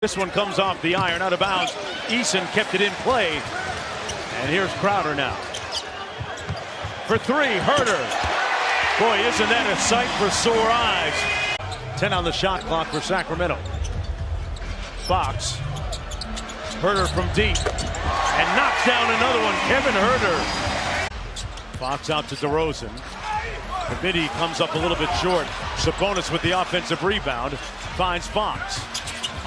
This one comes off the iron, out of bounds. Eason kept it in play. And here's Crowder now. For three, Huerter. Boy, isn't that a sight for sore eyes. 10 on the shot clock for Sacramento. Fox. Huerter from deep. And knocks down another one. Kevin Huerter. Fox out to DeRozan. Committee comes up a little bit short. Sabonis with the offensive rebound. Finds Fox.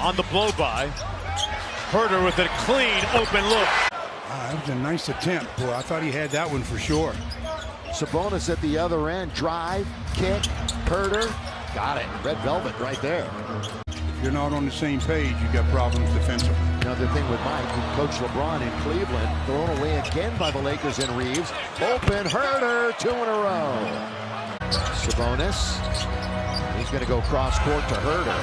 On the blow-by. Huerter with a clean, open look. That was a nice attempt. Boy, I thought he had that one for sure. Sabonis at the other end. Drive, kick, Huerter. Got it. Red velvet right there. If you're not on the same page, you got problems defensively. Another thing with Mike, who coached LeBron in Cleveland, thrown away again by the Lakers and Reeves. Open Huerter, 2 in a row. Sabonis. He's going to go cross-court to Huerter.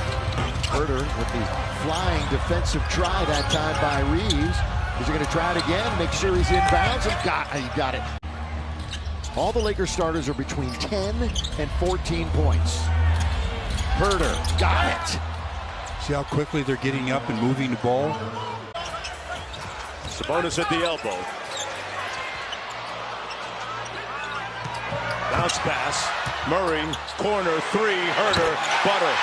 Huerter with the flying defensive try that time by Reeves. He's going to try it again, make sure he's in bounds, and he got it. All the Lakers starters are between 10 and 14 points. Huerter got it. See how quickly they're getting up and moving the ball? Sabonis at the elbow. Bounce pass. Murray, corner three, Huerter, butter.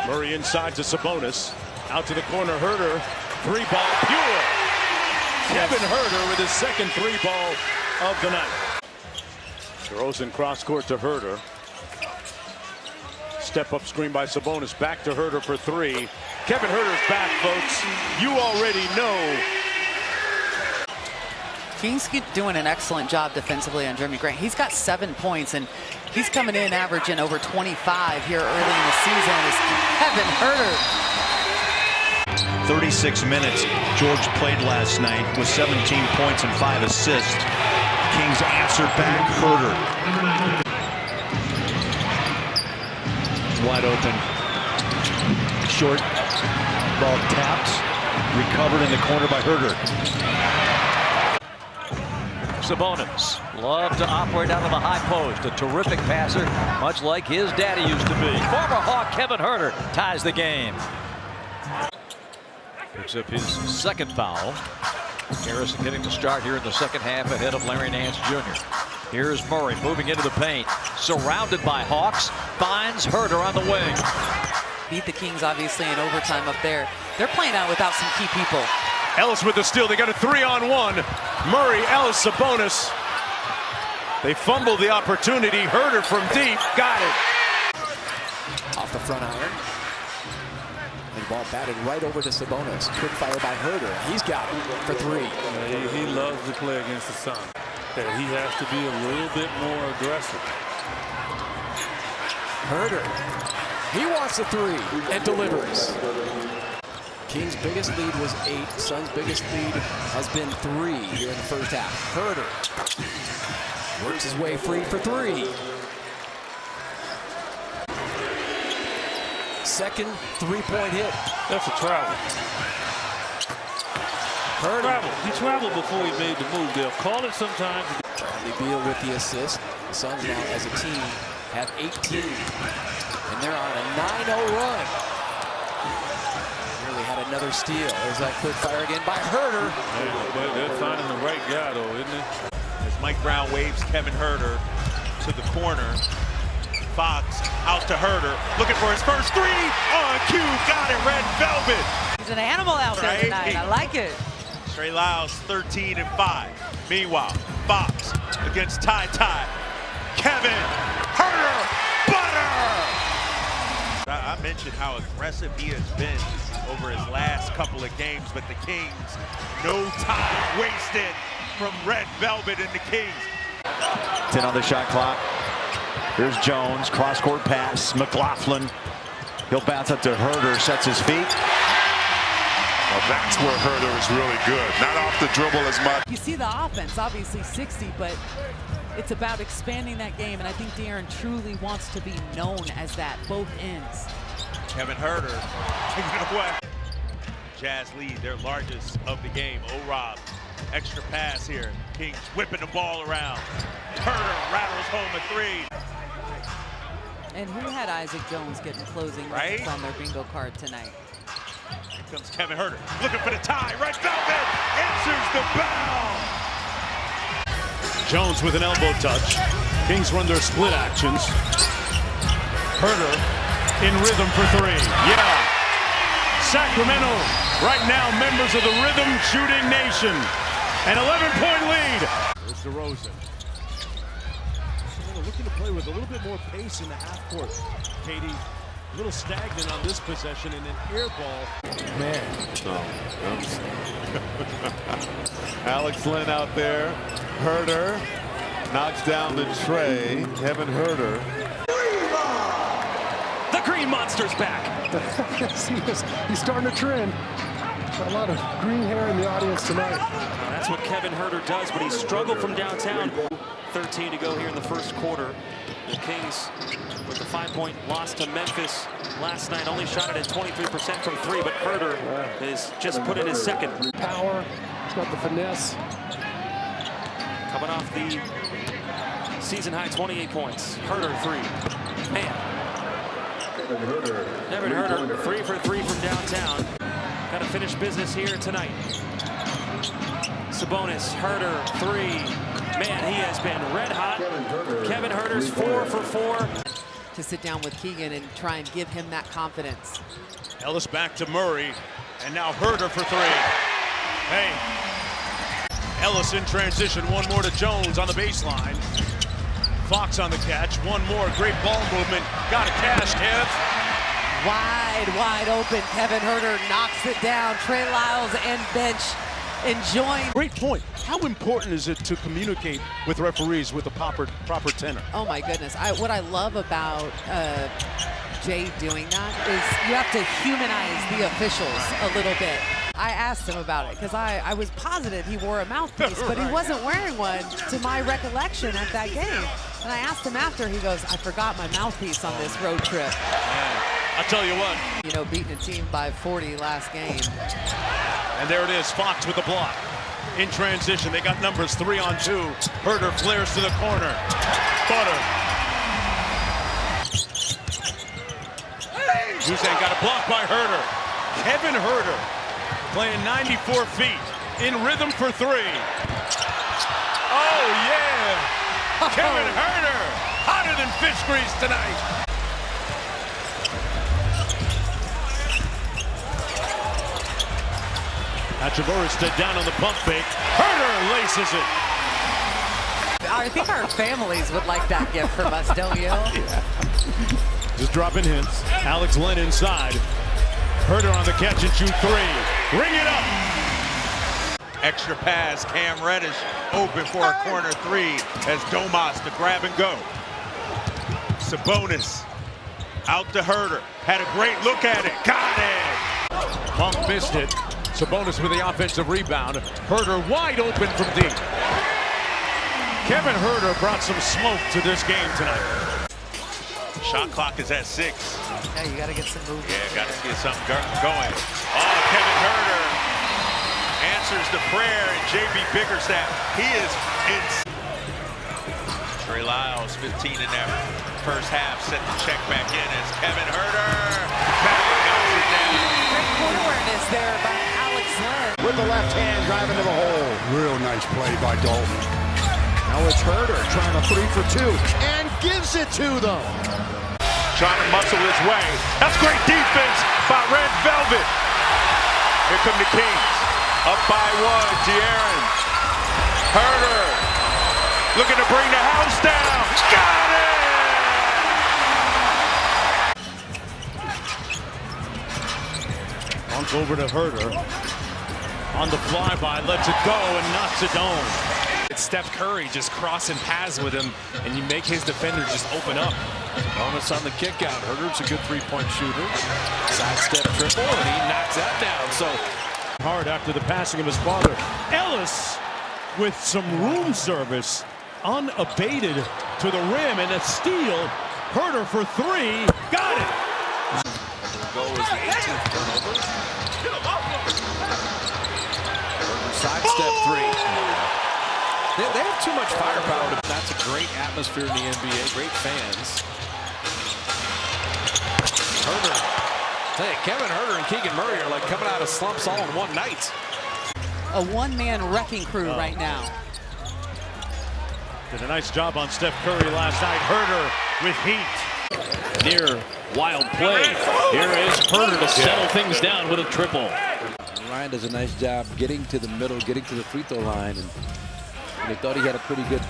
Murray inside to Sabonis. Out to the corner, Huerter. Three ball, pure. Kevin Huerter with his second three ball of the night. DeRozan cross court to Huerter. Step up screen by Sabonis. Back to Huerter for three. Kevin Huerter's back, folks. You already know. Kings doing an excellent job defensively on Jeremy Grant. He's got 7 points, and he's coming in averaging over 25 here early in the season. Is Kevin Huerter. 36 minutes George played last night with 17 points and 5 assists. Kings answered back. Huerter. Wide open. Short. Ball tapped. Recovered in the corner by Huerter. Sabonis loved to operate out of the high post. A terrific passer, much like his daddy used to be. Former Hawk Kevin Huerter ties the game. Picks up his second foul. Harrison getting the start here in the second half ahead of Larry Nance Jr. Here's Murray moving into the paint. Surrounded by Hawks. Finds Huerter on the wing. Beat the Kings obviously in overtime up there. They're playing out without some key people. Ellis with the steal. They got a 3-on-1. Murray, Ellis, Sabonis. They fumbled the opportunity. Huerter from deep. Got it. Off the front iron. And ball batted right over to Sabonis. Quick fire by Huerter. He's got it for three. He loves to play against the Sun. That he has to be a little bit more aggressive. Huerter. He wants a three and delivers. Kings' biggest lead was 8. Suns' biggest lead has been 3 here in the first half. Huerter works his way free for 3. Second three-point hit. That's a travel. He traveled before he made the move. They'll call it sometimes. Bradley Beal with the assist. The Suns now, as a team, have 18. And they're on a 9-0 run. Had another steal. There's that quick fire again by Huerter. But they're finding the right guy, though, isn't it? As Mike Brown waves Kevin Huerter to the corner. Fox out to Huerter, looking for his first three. On cue, got it, red velvet. He's an animal out there tonight. I like it. Trey Lyles, 13 and 5. Meanwhile, Fox against Ty. Kevin Huerter, butter! I mentioned how aggressive he has been over his last couple of games, but the Kings, no time wasted from red velvet and the Kings. 10 on the shot clock. Here's Jones, cross-court pass. McLaughlin, he'll bounce up to Huerter, sets his feet. Well, that's where Huerter is really good. Not off the dribble as much. You see the offense, obviously 60, but it's about expanding that game, and I think De'Aaron truly wants to be known as that, both ends. Kevin Huerter taking it away. Jazz lead, their largest of the game. O-Rob, extra pass here. Kings whipping the ball around. Huerter rattles home a three. And who had Isaac Jones getting closing Right? on their bingo card tonight? Here comes Kevin Huerter, looking for the tie. Right velvet, answers the bell. Jones with an elbow touch. Kings run their split actions. Huerter in rhythm for three. Yeah. Sacramento right now members of the Rhythm Shooting Nation. An 11-point lead. There's DeRozan. Looking to play with a little bit more pace in the half court. Katie, a little stagnant on this possession and an air ball. Man. Alex Len out there. Huerter knocks down the tray. Kevin Huerter. The Green Monster's back. He's starting a trend. A lot of green hair in the audience tonight. That's what Kevin Huerter does, but he struggled from downtown. 13 to go here in the first quarter. The Kings with the 5-point loss to Memphis last night only shot it at 23% from three, but Huerter has just put in his second. Power, he's got the finesse. Coming off the season high 28 points. Huerter three. Man. Kevin Huerter 3 for 3 from downtown. Got to finish business here tonight. Sabonis, Huerter, three. Man, he has been red hot. Kevin Huerter's 4 for 4. To sit down with Keegan and try and give him that confidence. Ellis back to Murray, and now Huerter for three. Hey, Ellis in transition, one more to Jones on the baseline. Fox on the catch, one more, great ball movement. Got a cash, Kev. Wide open. Kevin Huerter knocks it down. Trey Lyles and bench enjoying. Great point. How important is it to communicate with referees with a proper tenor? Oh my goodness. What I love about Jay doing that is you have to humanize the officials a little bit. I asked him about it because I was positive he wore a mouthpiece, but he wasn't wearing one to my recollection at that game. And I asked him after, he goes, I forgot my mouthpiece on this road trip. Man, I'll tell you what. You know, beating a team by 40 last game. And there it is, Fox with the block. In transition, they got numbers 3 on 2. Huerter flares to the corner. Butter. Hussein got a block by Huerter. Kevin Huerter playing 94 feet. In rhythm for 3. Oh, yeah. Kevin Huerter, hotter than fish grease tonight. Hachimura stood down on the pump fake. Huerter laces it. I think our families would like that gift from us, don't you? Yeah. Just dropping hints. Alex Len inside. Huerter on the catch and shoot 3. Ring it up. Extra pass, Cam Reddish open for a corner 3 as Domas to grab and go. Sabonis out to Huerter. Had a great look at it. Got it. Monk missed it. Sabonis with the offensive rebound. Huerter wide open from deep. Kevin Huerter brought some smoke to this game tonight. Shot clock is at 6. Yeah, you got to get some movement. Yeah, got to get something going. Oh, Kevin Huerter answers the prayer, and J.B. Bickerstaff, he is in. Trey Lyles, 15 in that first half, set the check back in as Kevin Huerter knocks it down. Great court awareness there by Alex Len. With the left hand driving to the hole. Real nice play by Dalton. Now it's Huerter trying a 3 for 2 and gives it to them. Trying to muscle his way. That's great defense by Red Velvet. Here come the Kings. Up by 1, De'Aaron. Huerter looking to bring the house down. Got it! Monk over to Huerter. On the flyby, lets it go and knocks it home. It's Steph Curry just crossing paths with him, and you make his defender just open up. Bonus on the kick out. Huerter's a good 3-point shooter. Sidestep triple, and he knocks that down. So hard after the passing of his father. Ellis with some room service, unabated to the rim, and a steal. Huerter for 3, got it. Goal is the 18th turnover. Sidestep 3. They have too much firepower. That's a great atmosphere in the NBA. Great fans. Huerter. Hey, Kevin Huerter and Keegan Murray are like coming out of slumps all in one night. A one-man wrecking crew right now. Did a nice job on Steph Curry last night. Huerter with heat. Near wild play. Here is Huerter to settle things down with a triple. Ryan does a nice job getting to the middle, getting to the free throw line, and they thought he had a pretty good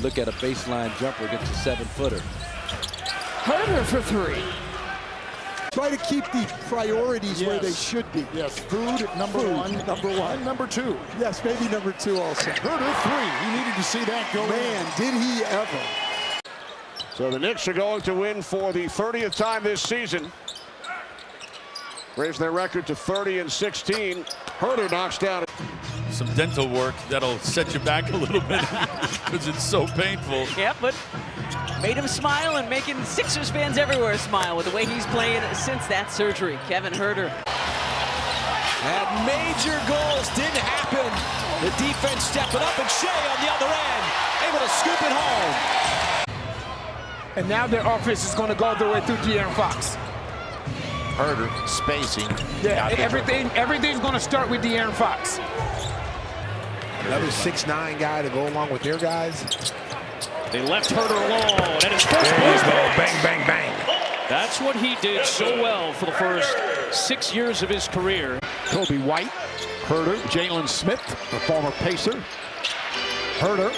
look at a baseline jumper against a 7-footer. Huerter for three. Try to keep the priorities where they should be. Yes, food, number one. Number one, number two. Yes, maybe number two also. Huerter three. He needed to see that go in. Man, did he ever. So the Knicks are going to win for the 30th time this season. Raise their record to 30-16. Huerter knocks down. Some dental work that'll set you back a little bit because it's so painful. Yeah, but made him smile and making Sixers fans everywhere smile with the way he's played since that surgery. Kevin Huerter. And major goals didn't happen. The defense stepping up, and Shea on the other end, able to scoop it home. And now their offense is going to go the way through De'Aaron Fox. Huerter spacing. Yeah, everything's going to start with De'Aaron Fox. Another 6'9" guy to go along with their guys. They left Huerter alone, and his first bang, bang, bang. That's what he did so well for the first 6 years of his career. Kobe White, Huerter, Jalen Smith, the former Pacer. Huerter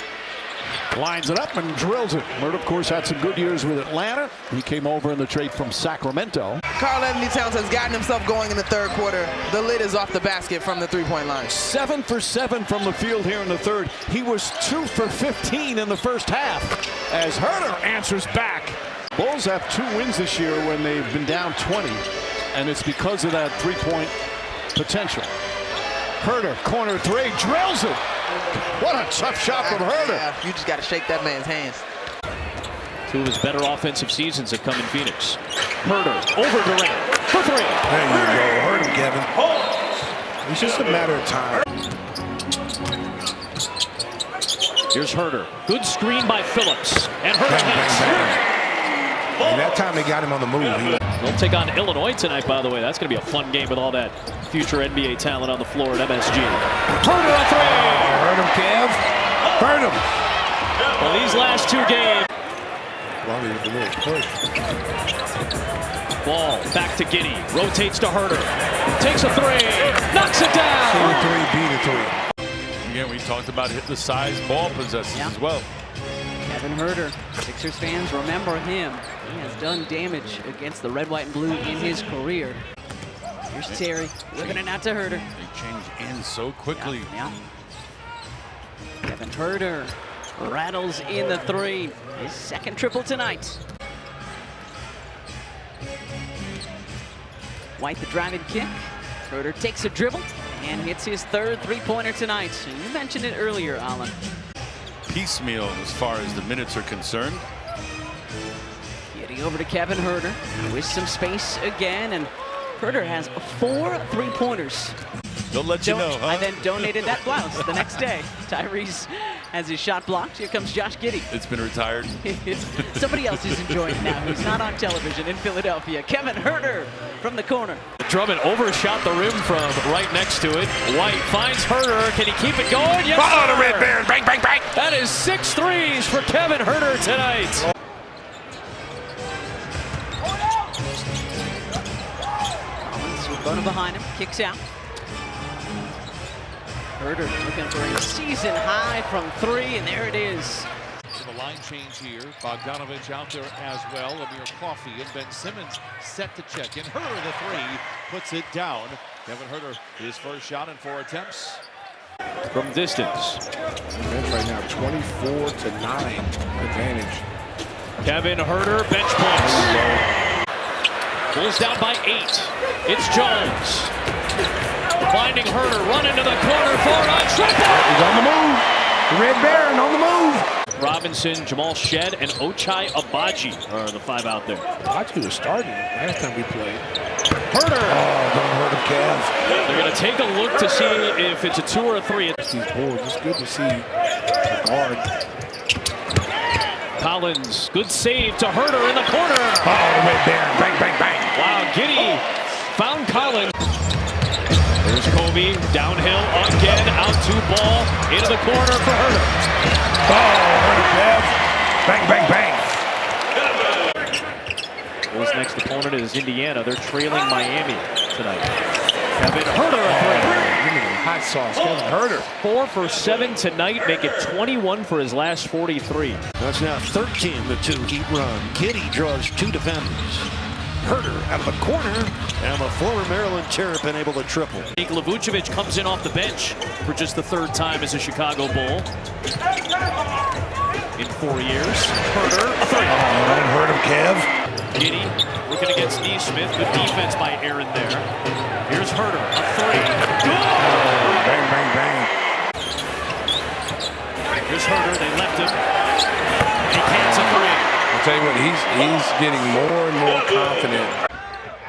lines it up and drills it. Huerter, of course, had some good years with Atlanta. He came over in the trade from Sacramento. Karl-Anthony Towns has gotten himself going in the third quarter. The lid is off the basket from the three-point line. 7 for 7 from the field here in the third. He was 2 for 15 in the first half as Huerter answers back. Bulls have 2 wins this year when they've been down 20, and it's because of that three-point potential. Huerter, corner three, drills it. What a tough shot from Huerter. Yeah, you just got to shake that man's hands. 2 of his better offensive seasons have come in Phoenix. Huerter over Durant for 3. There you go. Hurt him, Kevin. It's just a matter of time. Here's Huerter. Good screen by Phillips. And Huerter hits. And that time they got him on the move. They'll take on Illinois tonight, by the way. That's going to be a fun game with all that future NBA talent on the floor at MSG. Huerter a 3. Hurt him, Kev. Hurt him. Well, these last 2 games. Ball back to Giddey. Rotates to Huerter. Takes a 3. Knocks it down. 2-3, beat it to him. Again, we talked about the size ball possessors as well. Kevin Huerter. Sixers fans remember him. He has done damage against the red, white, and blue in his career. Here's Terry whipping it out to Huerter. They change ends so quickly. Yeah. Kevin Huerter rattles in the 3. His second triple tonight. White the driving kick. Huerter takes a dribble and hits his third three-pointer tonight. You mentioned it earlier, Alan. Piecemeal as far as the minutes are concerned. Getting over to Kevin Huerter with some space again, and Huerter has 4 three-pointers. Don't let you know, huh? I then donated that blouse the next day. Tyrese has his shot blocked. Here comes Josh Giddey. It's been retired. Somebody else is enjoying it now. He's not on television in Philadelphia. Kevin Huerter from the corner. Drummond overshot the rim from right next to it. White finds Huerter. Can he keep it going? Yes, sir. The Red Baron. Bang, bang, bang. That is 6 threes for Kevin Huerter tonight. Bono behind him, kicks out. Huerter looking for a season high from 3, and there it is. The line change here. Bogdanovich out there as well. Amir Coffey and Ben Simmons set to check in. Huerter the 3 puts it down. Kevin Huerter, his first shot in 4 attempts. From distance. Right now, 24-9 advantage. Kevin Huerter, bench points. Bulls down by 8. It's Jones. Finding Huerter, run into the corner, 4-on shot. He's on the move. The Red Baron on the move. Robinson, Jamal Shed, and Ochai Agbaji are the 5 out there. Agbaji was starting last time we played. Huerter. Oh, don't hurt him, Kev. They're going to take a look to see if it's a 2 or a 3. These Bulls, it's good to see the guard. Collins, good save to Huerter in the corner. Oh, the way there. Bang, bang, bang. Wow, Giddy found Collins. There's Kobe, downhill, again, out to ball, into the corner for Huerter. Oh, Huerter, Kev. Bang, bang, bang. His next opponent is Indiana. They're trailing Miami tonight. Kevin Huerter a three. Hot sauce, Kevin Huerter. 4 for 7 tonight, make it 21 for his last 43. That's now 13-2 Heat run. Giddy draws 2 defenders. Huerter out of the corner, and the former Maryland Terrapin able to triple. Nikola Vucevic comes in off the bench for just the 3rd time as a Chicago Bull in 4 years. Huerter, a three. Oh, don't hurt him, Kev. Giddy working against Neesmith. Good defense by Aaron there. Here's Huerter, a three. Oh, bang, bang, bang. Here's Huerter, they left him. He cans a three. I'll tell you what, he's getting more and more confident.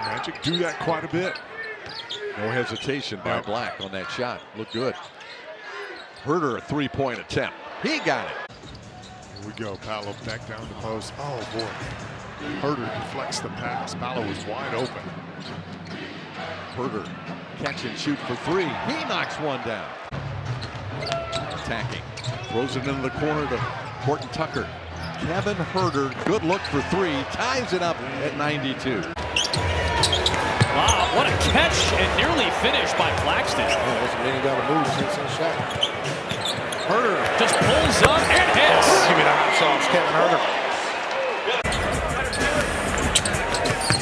Magic do that quite a bit. No hesitation by Black on that shot. Looked good. Huerter, a three-point attempt. He got it. Here we go. Paolo back down the post. Oh, boy. Huerter deflects the pass. Paolo was wide open. Huerter, catch and shoot for 3. He knocks one down. Attacking. Throws it into the corner to Horton Tucker. Kevin Huerter, good look for 3. Ties it up at 92. Wow, what a catch and nearly finished by Claxton. Oh, wasn't many got to move since that shot. Huerter just pulls up and hits. Give me the hot sauce, Kevin Huerter.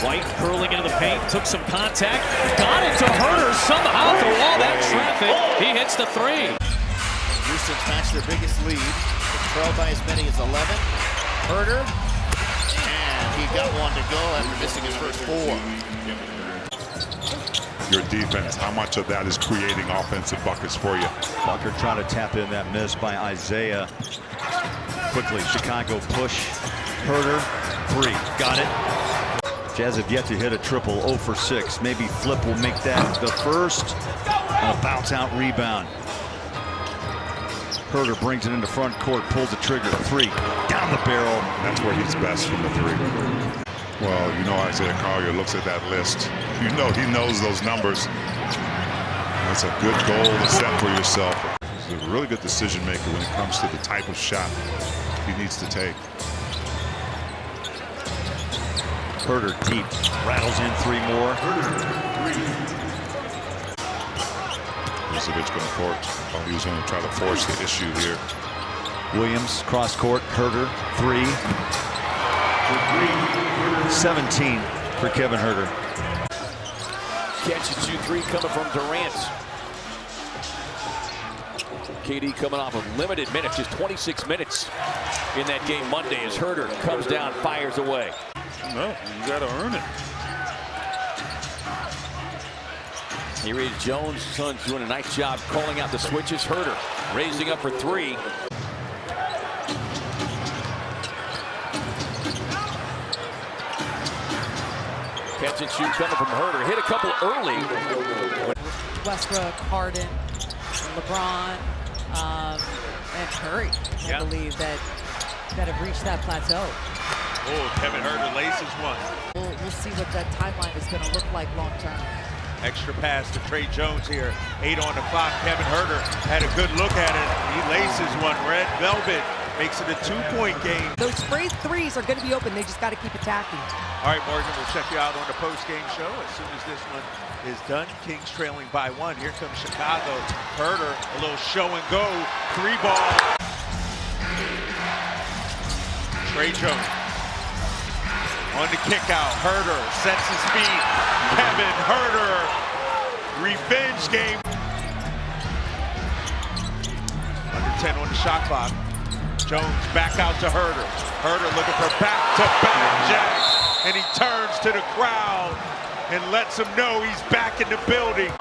White curling into the paint, took some contact, got it to Huerter somehow through all that traffic. He hits the 3. Houston's matched their biggest lead. It's trailed by as many as 11. Huerter, and he got one to go after missing his first 4. Your defense, how much of that is creating offensive buckets for you? Walker trying to tap in that miss by Isaiah. Quickly, Chicago push. Huerter, 3, got it. Jazz have yet to hit a triple, 0 for 6. Maybe Flip will make that the first. And a bounce out rebound. Huerter brings it into front court, pulls the trigger, 3, down the barrel. That's where he's best from the 3. Well, you know Isaiah Collier looks at that list. You know he knows those numbers. That's a good goal to set for yourself. He's a really good decision maker when it comes to the type of shot he needs to take. Huerter deep, rattles in 3 more. Vucevic going to force. He was going to try to force the issue here. Williams cross court. Huerter 3. 17 for Kevin Huerter. Catch and shoot 3 coming from Durant. KD coming off of limited minutes, just 26 minutes in that game Monday as Huerter comes down, fires away. No, you got to earn it. Here is Jones. Suns doing a nice job calling out the switches. Huerter raising up for 3. Catch and shoot coming from Huerter. Hit a couple early. Westbrook, Harden, LeBron, and Curry, I believe, that have reached that plateau. Oh, Kevin Huerter laces one. We'll see what that timeline is going to look like long term. Extra pass to Trey Jones here. 8 on the clock. Kevin Huerter had a good look at it. He laces one. Red Velvet makes it a 2-point game. Those sprayed 3s are going to be open. They just got to keep attacking. All right, Morgan, we'll check you out on the post-game show as soon as this one is done. Kings trailing by 1. Here comes Chicago. Huerter, a little show and go. 3 ball. Trey Jones. On the kick out, Huerter sets his feet. Kevin Huerter, revenge game. Under 10 on the shot clock. Jones back out to Huerter. Huerter looking for back-to-back jacks, and he turns to the crowd and lets them know he's back in the building.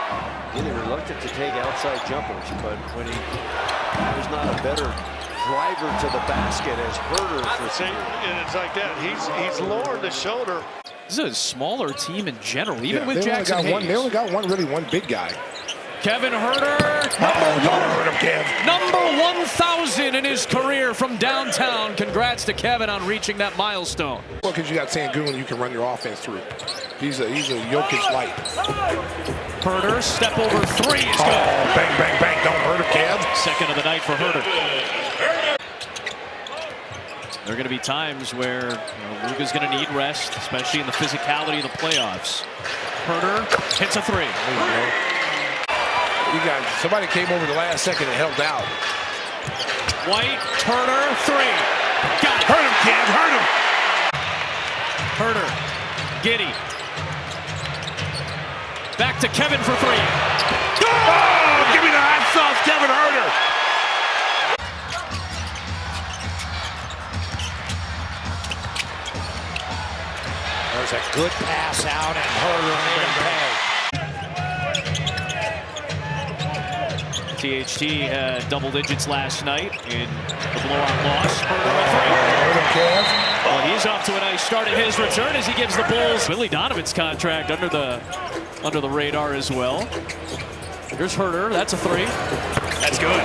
Really reluctant to take outside jumpers, but when there's not a better driver to the basket as Huerter for and it's like that. He's lowered the shoulder. This is a smaller team in general, even with they Jackson only got Hayes. They only got one big guy. Kevin Huerter. Uh-oh, don't hurt him, Kev. Number 1,000 in his career from downtown. Congrats to Kevin on reaching that milestone. Well, because you got Sangoon, you can run your offense through. He's a Jokic light. Huerter, step over three is good. Bang, bang, bang. Don't hurt him, Kev. Second of the night for Huerter. There are going to be times where Luka's going to need rest, especially in the physicality of the playoffs. Huerter hits a three. You got somebody came over the last second and held out. White, Huerter, three. Got it. Hurt him, Kev. Hurt him. Huerter, Giddey. Back to Kevin for three. Oh, give me the hot sauce, Kevin Huerter. There's a good pass out, and Huerter made him pay. THT had double digits last night in the blowout loss. Huerter, well, he's off to a nice start in his return as he gives the Bulls Billy Donovan's contract under the radar as well. Here's Huerter. That's a three. That's good.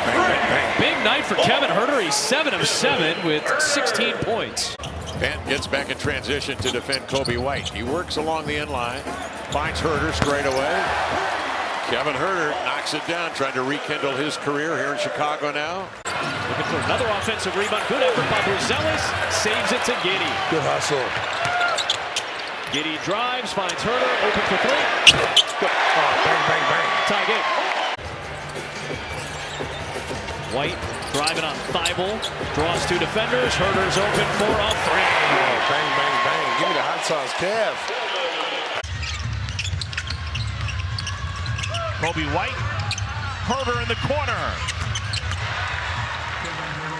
Big night for Kevin Huerter. He's 7 of 7 with 16 points. Bent gets back in transition to defend Kobe White. He works along the end line, finds Huerter straight away. Kevin Huerter knocks it down, trying to rekindle his career here in Chicago now. Looking for another offensive rebound. Good effort by Bruzelis. Saves it to Giddey. Good hustle. Giddey drives, finds Huerter, open for three. Good. Oh, bang, bang, bang. Tie game. White driving on Thibault, draws two defenders. Huerter's open for a three. Oh, bang, bang, bang. Give me the hot sauce, Kev. Kobe White, Huerter in the corner.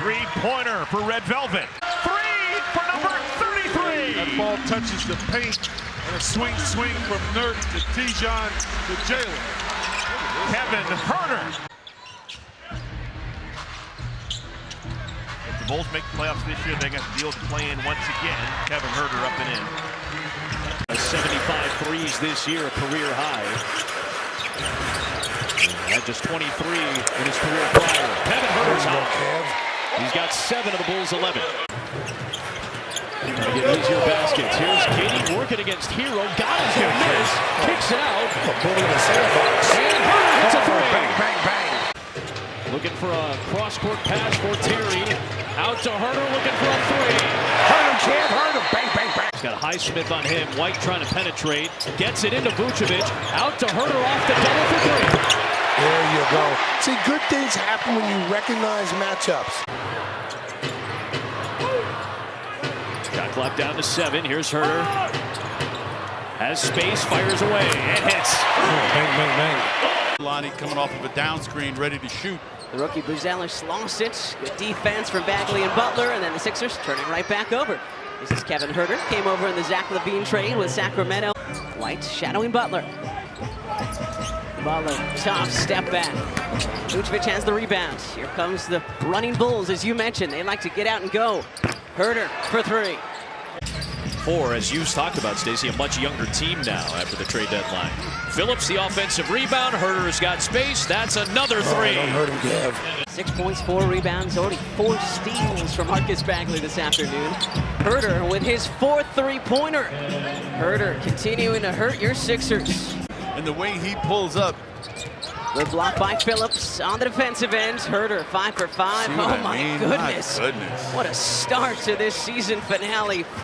Three-pointer for Red Velvet. Three for number 33. That ball touches the paint, and a swing from Nurk to Tijon to Jalen. Kevin Huerter. If the Bulls make the playoffs this year, they're going to deal with play-in once again. Kevin Huerter up and in. 75 threes this year, a career high. Had just 23 in his career prior. Kevin Huerter's hot. He's got 7 of the Bulls' 11. Get easier baskets. Here's Giddey working against Hero. Got his miss. Kicks out. And Huerter hits a three. Bang, bang, bang. Looking for a cross-court pass for Terry. Out to Huerter, looking for a three. Huerter, Kev, Huerter. Bang, bang, bang. He's got a Highsmith on him. White trying to penetrate. Gets it into Vucevic. Out to Huerter off the double for three. There you go. See, good things happen when you recognize matchups. Shot clock down to 7. Here's Huerter. Has space, fires away, and hits. Bang, bang, bang. Lonnie coming off of a down screen, ready to shoot. The rookie Bruzelis lost it. Good defense from Bagley and Butler, and then the Sixers turning right back over. This is Kevin Huerter. Came over in the Zach LaVine trade with Sacramento. White shadowing Butler. Butler, tough step back. Vucevic has the rebound. Here comes the running Bulls, as you mentioned. They like to get out and go. Huerter for three. As you talked about, Stacey, a much younger team now after the trade deadline. Phillips, the offensive rebound. Huerter's got space. That's another three. Don't hurt him, Kev. 6 points, 4 rebounds, already 4 steals from Marcus Bagley this afternoon. Huerter with his 4th three-pointer. Huerter continuing to hurt your Sixers. And the way he pulls up. Good block by Phillips on the defensive end. Huerter 5 for 5. Oh my goodness. What a start to this season finale.